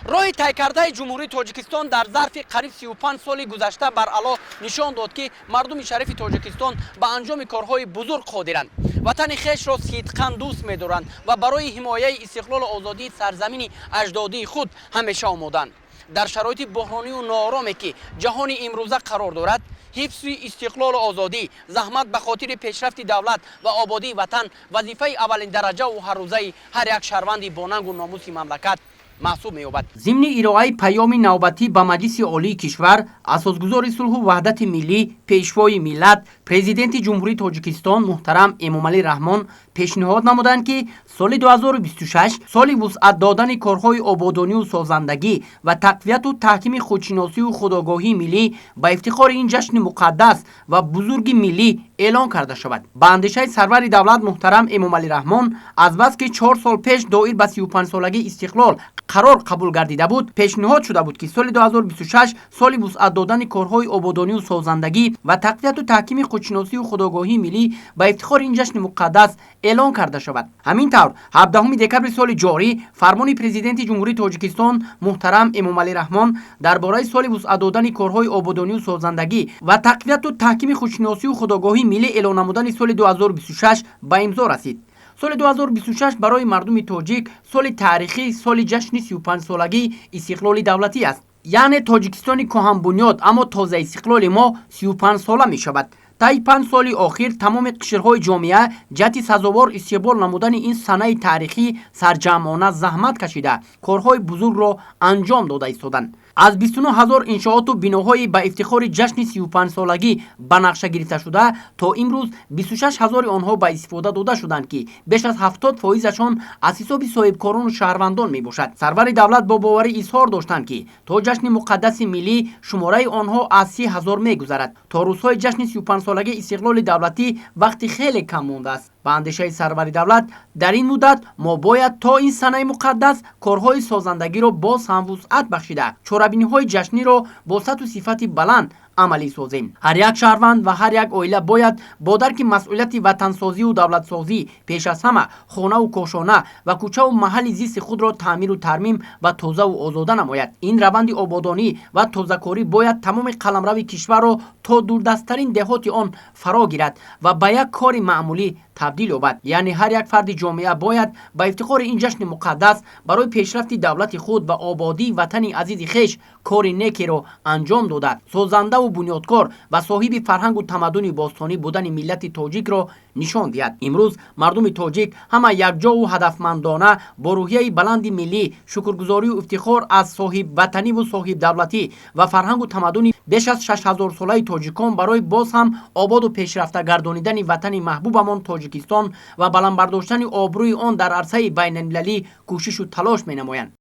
роҳи тайкардаи ҷумҳурии тоҷикистон дар зарфи қариб 35 соли гузашта баръало нишон дод ки мардуми шарифи тоҷикистон ба анҷоми корҳои бузург қодиранд. ватани хешро сидқан дӯст медоранд ва барои ҳимояи истиқлолу озодии сарзамини аҷдодии худ ҳамеша омоданд. дар шароити буҳронию ноороме ки ҷаҳони имрӯза қарор дорад, ҳифзи истиқлолу озодӣ, заҳмат ба хотири пешрафти давлат ва ободии ватан вазифаи аввалиндараҷаву ҳаррӯзаи ҳар як шаҳрванди бонангу номуси мамлакат маҳсуб меёбад. зимни ироаи паёми навбатӣ ба Маҷлиси олии кишвар, асосгузори сулҳу ваҳдати миллӣ, пешвои миллат, президенти ҷумҳурии Тоҷикистон муҳтарам Эмомалӣ Раҳмон пешниҳод намуданд ки соли 2026 соли вусъат додани корҳои ободонию созандагӣ ва тақвияту таҳкими худшиносию худогоҳии миллӣ ба ифтихори ин ҷашни муқаддас ва бузурги миллӣ эълон карда шавад. ба андешаи сарвари давлат муҳтарам Эмомалӣ Раҳмон, азбаски 4 сол пеш доир ба 35-солагии истиқлол қарор қабул гардида буд, пешниҳод шуда буд ки соли 2026 соли вусъат додани корҳои ободонию созандагӣ ва тақвияту таҳкими худшиносию худогоҳии миллӣ ба ифтихори ин ҷашни муқаддас эълон карда шавад. ҳамин тавр 17 декабри соли ҷорӣ фармони президенти ҷумҳурии Тоҷикистон муҳтарам Эмомалӣ Раҳмон дар бораи соли вусъат додани корҳои ободонию созандагӣ ва тақвияту таҳкими худшиносию худогоҳии миллӣ эълон намудани соли 2026 ба имзо расид. соли 2026 барои мардуми тоҷик соли таърихӣ, соли ҷашни 35-солагии истиқлоли давлатӣ аст. яъне Тоҷикистони кӯҳанбунёд аммо тоза истиқлоли мо 35 сола мешавад. таи 5 соли охир тамоми қишрҳои ҷомеа ҷиҳати сазовор истиқбол намудани ин санаи таърихӣ сарҷамъона заҳмат кашида корҳои бузургро анҷом дода истоданд. аз 29 000 иншооту биноҳои ба ифтихори ҷашни 35-солагӣ ба нақша гирифташуда то имрӯз 26 000 онҳо ба истифода дода шуданд ки беш аз 70%-ашон аз ҳисоби соҳибкорону шаҳрвандон мебошад. сарвари давлат бо боварӣ изҳор доштанд ки то ҷашни муқаддаси миллӣ шумораи онҳо аз 30 000 мегузарад. то рӯзҳои ҷашни 35-солагии истиқлоли давлатӣ вақти хеле кам мондааст. ба андешаи сарвари давлат дар ин муддат мо бояд то ин санаи муқаддас корҳои созандагиро боз ҳам вусъат бахшида чорабиниҳои ҷашниро бо сату сифати баланд амалӣ созем. ҳар як шаҳрванд ва ҳар як оила бояд бо дарки масъулияти ватансозию давлатсозӣ пеш аз ҳама хонаву кошона ва кӯчаву маҳалли зисти худро таъмиру тармим ва тозаву озода намояд. ин раванди ободонӣ ва тозакорӣ бояд тамоми қаламрави кишварро то дурдасттарин деҳоти он фаро гирад ва ба як кори маъмулӣ табдил ёбад. яъне ҳар як фарди ҷомеа бояд ба ифтихори ин ҷашни муқаддас барои пешрафти давлати худ ва ободии ватани азизи хеш кори некеро анҷом дода созандаву бунёдкор ва соҳиби фарҳангу тамаддуни бостонӣ будани миллати тоҷикро нишон диҳад. имрӯз мардуми тоҷик ҳама якҷову ҳадафмандона бо рӯҳияи баланди миллӣ шукргузорию ифтихор аз соҳибватаниву соҳибдавлатӣ ва фарҳангу тамаддуни беш аз 6000 солаи тоҷикон барои боз ҳам ободу пешрафта гардонидани ватани маҳбубамон Тоҷикистон ва баландбардоштани обрӯи он дар арсаи байналмилалӣ кӯшишу талош менамоянд.